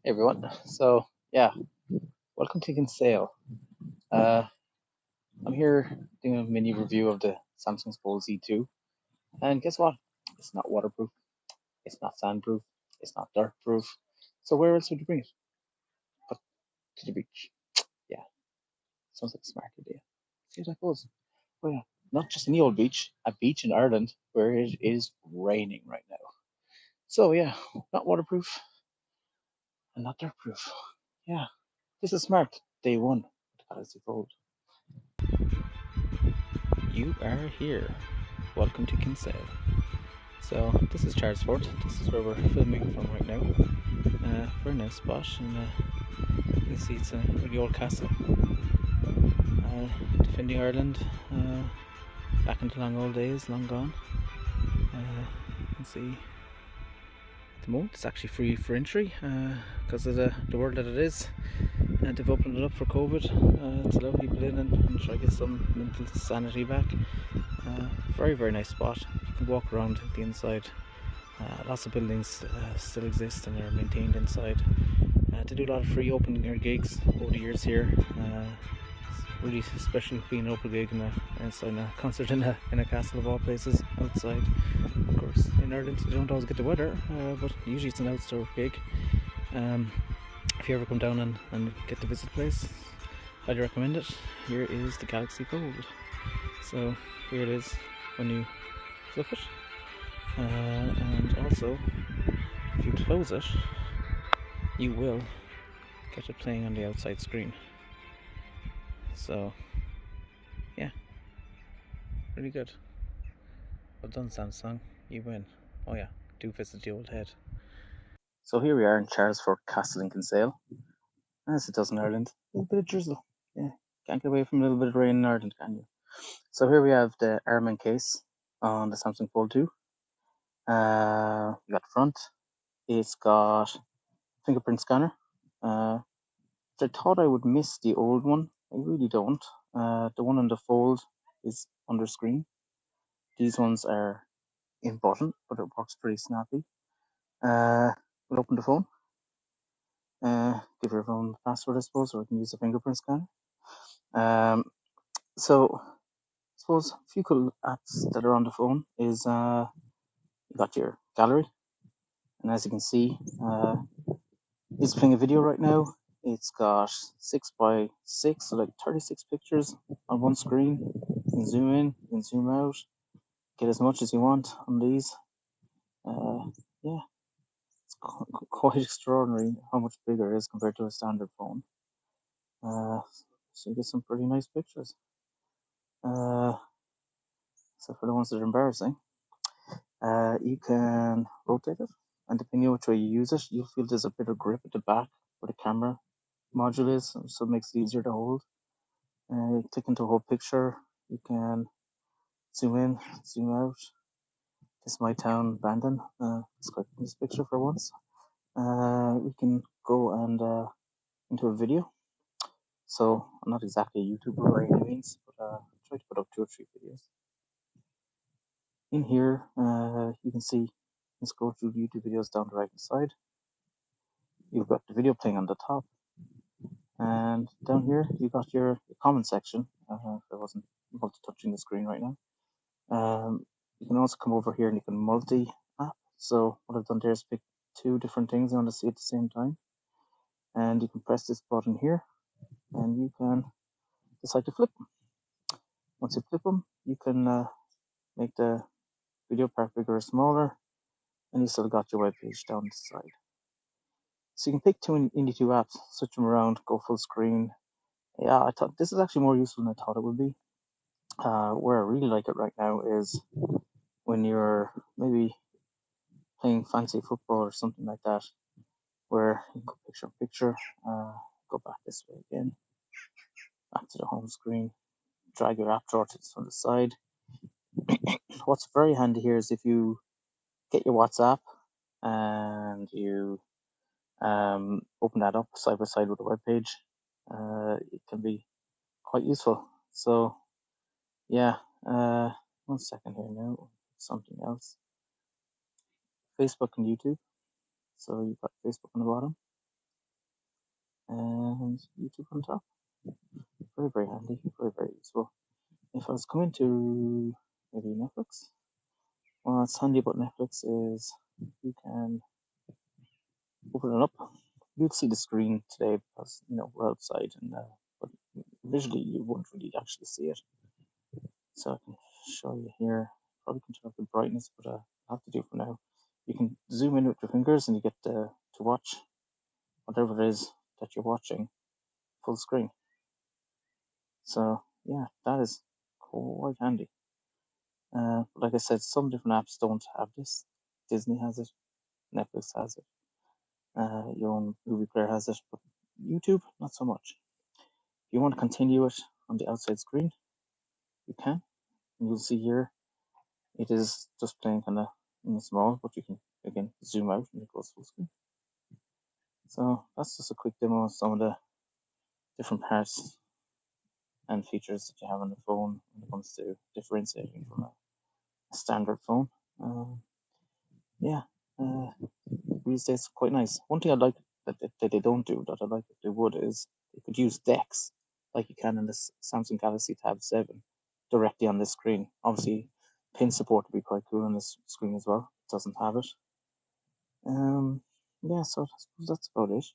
Hey everyone. So yeah, welcome to Kinsale. Uh, I'm here doing a mini review of the Samsung Fold Z2, and guess what? It's not waterproof. It's not sandproof. It's not dirt-proof. So where else would you bring it? But to the beach. Yeah, sounds like a smart idea. See how that goes. Oh yeah, not just any old beach, a beach in Ireland where it is raining right now. So yeah, not waterproof and not dirt-proof. Yeah, this is smart. Day one of the Galaxy Fold. You are here. Welcome to Kinsale. So this is Charlesford. This is where we're filming from right now. Very nice spot, and you can see it's a really old castle. Defending Ireland back into long old days, long gone. You can see at the moment it's actually free for entry because of the world that it is. They've opened it up for COVID to allow people in and try to get some mental sanity back. Very nice spot. You can walk around the inside. Lots of buildings still exist and are maintained inside. They do a lot of free open air gigs over the years here. It's really special being an open gig inside a concert in a castle of all places outside. Of course, in Ireland you don't always get the weather, but usually it's an outdoor gig. If you ever come down and get to visit the place, highly recommend it. Here is the Galaxy Fold. So here it is when you flip it, and also if you close it, you will get it playing on the outside screen. So yeah, really good. Well done, Samsung. You win. Oh yeah, do visit the old head. So here we are in Charlesford Castle in Kinsale, as it does in Ireland. A little bit of drizzle. Yeah, can't get away from a little bit of rain in Ireland, can you? So here we have the Aramind case on the Samsung Fold 2. You got the front. It's got fingerprint scanner. I thought I would miss the old one. I really don't. The one on the Fold is under screen. These ones are in button, but it works pretty snappy. We'll open the phone. Give your phone the password, I suppose, or we can use the fingerprint scanner. So I suppose a few cool apps that are on the phone is you got your gallery, and as you can see, it's playing a video right now. It's got 6x6, so like 36 pictures on one screen. You can zoom in, you can zoom out, get as much as you want on these. Yeah, it's quite extraordinary how much bigger it is compared to a standard phone. So you get some pretty nice pictures. Except for the ones that are embarrassing. You can rotate it, and depending on which way you use it, you'll feel there's a bit of grip at the back where the camera module is, so it makes it easier to hold. Click into a whole picture. You can zoom in, zoom out. This is my town, Bandon. Let's click this picture for once. We can go and into a video. So I'm not exactly a YouTuber by any means, but I try to put up 2 or 3 videos. In here, you can see, let's go through the YouTube videos down the right hand side. You've got the video playing on the top, and down here you got your comment section. If I wasn't multi-touching the screen right now. You can also come over here and you can multi-app. So what I've done there is pick 2 different things I want to see at the same time, and you can press this button here, and you can decide to flip them. Once you flip them, you can make the video part bigger or smaller, and you still got your web page down the side. So you can pick 2 any 2 apps, switch them around, go full screen. Yeah, I thought this is actually more useful than I thought it would be. Where I really like it right now is when you're maybe playing fancy football or something like that, where you go picture in picture, go back this way again, back to the home screen, drag your app drawer from the side. What's very handy here is if you get your WhatsApp and you open that up side by side with the web page, it can be quite useful. So yeah, 1 second here now, something else. Facebook and YouTube. So you've got Facebook on the bottom. and YouTube on top. Very, very handy, very, very useful. If I was coming to maybe Netflix, well, what's handy about Netflix is you can open it up. You'll see the screen today because we're outside, and but visually you won't really actually see it. So I can show you here. Probably can turn up the brightness, but I'll have to do it for now. You can zoom in with your fingers, and you get to watch whatever it is that you're watching full screen. So yeah, that is quite handy. Like I said, some different apps don't have this. Disney has it, Netflix has it, your own movie player has it, but YouTube not so much. If you want to continue it on the outside screen, you can. And you'll see here it is just playing kind of small, but you can again zoom out and it goes full screen. So that's just a quick demo of some of the different parts and features that you have on the phone when it comes to differentiating from a standard phone. Yeah, these days quite nice. One thing I like that they don't do that I like if they would is they could use decks like you can in this Samsung Galaxy Tab 7 directly on this screen. Obviously, pin support would be quite cool on this screen as well. It doesn't have it. Yeah, so I suppose that's about it.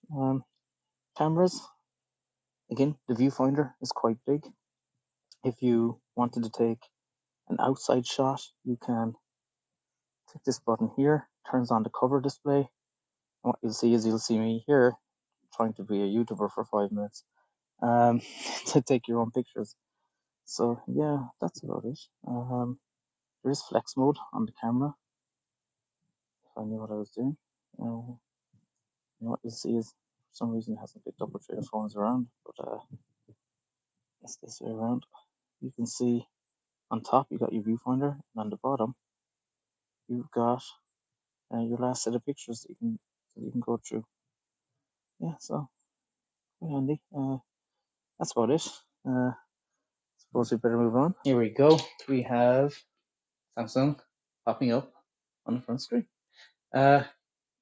Cameras, again, the viewfinder is quite big. If you wanted to take an outside shot, you can click this button here, turns on the cover display. And what you'll see me here trying to be a YouTuber for 5 minutes to take your own pictures. So yeah, that's about it. There is flex mode on the camera. If I knew what I was doing. What you'll see is for some reason it hasn't picked up with 3 phones around, but it's this way around. You can see on top you got your viewfinder, and on the bottom you've got your last set of pictures that you can go through. Yeah, so quite handy. That's about it. Suppose we better move on. Here we go. We have Samsung popping up on the front screen.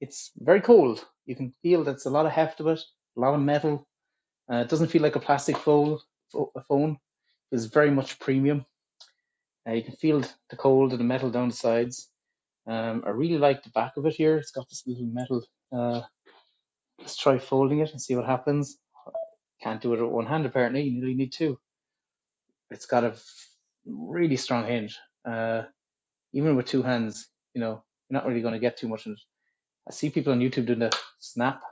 It's very cold. You can feel that's a lot of heft of it, a lot of metal. It doesn't feel like a plastic phone. It's very much premium. You can feel the cold and the metal down the sides. I really like the back of it here. It's got this little metal. Let's try folding it and see what happens. Can't do it with one hand apparently. You really need two. It's got a really strong hinge. Even with two hands, you're not really going to get too much in it. I see people on YouTube doing the snap,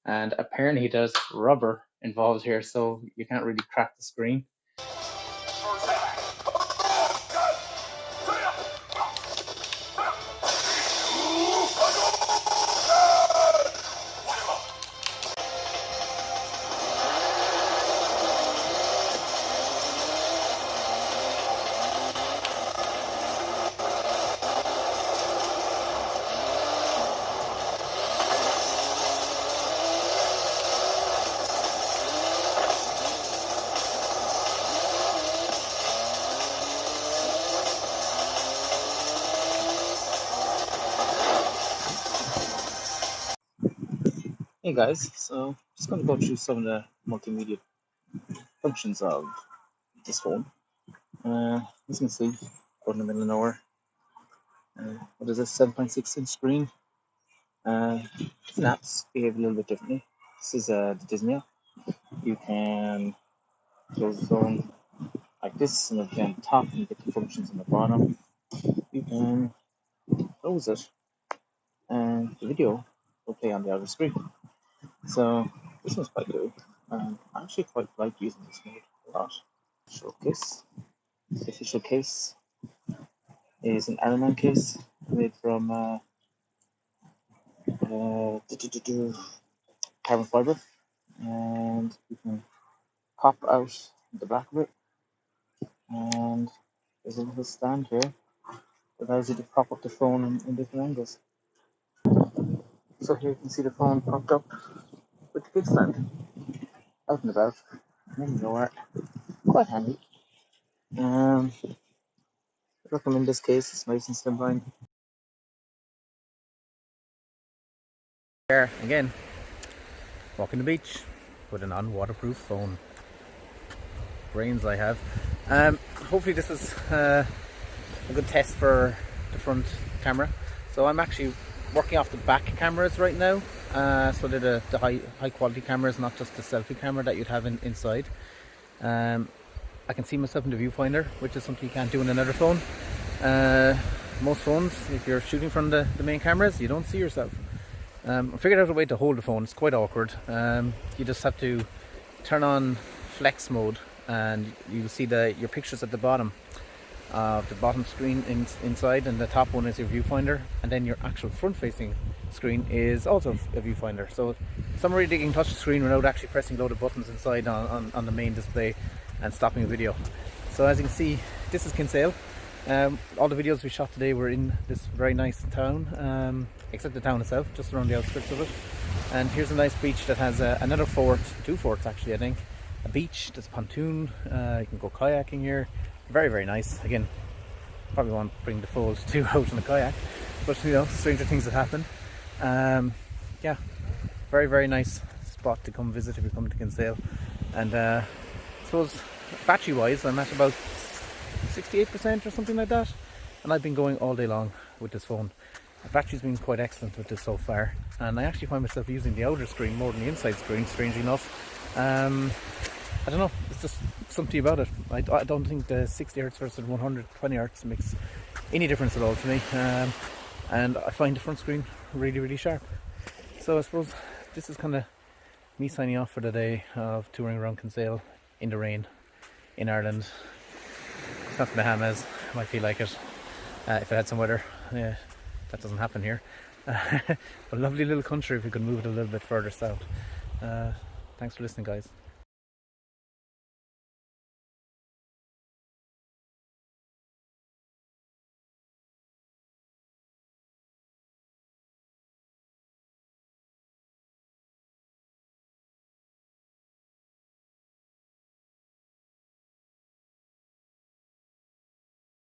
and apparently there's rubber involved here, so you can't really crack the screen. Hey guys, so just going to go through some of the multimedia functions of this phone. As you can see, go in the middle of nowhere. What is this, 7.6-inch screen? Different apps behave a little bit differently. This is the Disney app. You can close the phone like this, and then on top, and you get the functions on the bottom. You can close it, and the video will play on the other screen. So this one's quite good. I actually quite like using this mode a lot. Showcase. The official case is an Aramind case made from carbon fiber, and you can pop out the back of it, and there's a little stand here that allows you to prop up the phone in different angles. So here you can see the phone propped up with the kickstand out and about, in nowhere. Quite handy. Recommend this case. It's nice and slimline. There again, walking the beach with a non-waterproof phone. Brains I have. Hopefully this is a good test for the front camera. So I'm actually working off the back cameras right now. So they're the high quality cameras, not just the selfie camera that you'd have inside. I can see myself in the viewfinder, which is something you can't do in another phone. Most phones, if you're shooting from the main cameras, you don't see yourself. I figured out a way to hold the phone. It's quite awkward. You just have to turn on flex mode, and you'll see your pictures at the bottom of the bottom screen inside, and the top one is your viewfinder, and then your actual front-facing screen is also a viewfinder. So some really you can touch the screen without actually pressing a load of buttons inside on the main display and stopping a video. So as you can see, this is Kinsale. All the videos we shot today were in this very nice town, except the town itself, just around the outskirts of it. And here's a nice beach that has another fort, 2 forts actually I think. A beach, there's a pontoon, you can go kayaking here. Very, very nice. Again, probably won't bring the full 2 out in a kayak, but you know, stranger things have happened. Yeah, very, very nice spot to come visit if you come to Kinsale. And I suppose battery wise, I'm at about 68% or something like that, and I've been going all day long with this phone. The battery's been quite excellent with this so far, and I actually find myself using the outer screen more than the inside screen, strangely enough. I don't know, it's just something about it. I don't think the 60Hz versus 120Hz makes any difference at all to me, and I find the front screen really, really sharp. So I suppose this is kind of me signing off for the day of touring around Kinsale in the rain in Ireland. It's not the Bahamas, I might feel like it if it had some weather. Yeah, that doesn't happen here. But a lovely little country if we could move it a little bit further south. Thanks for listening, guys.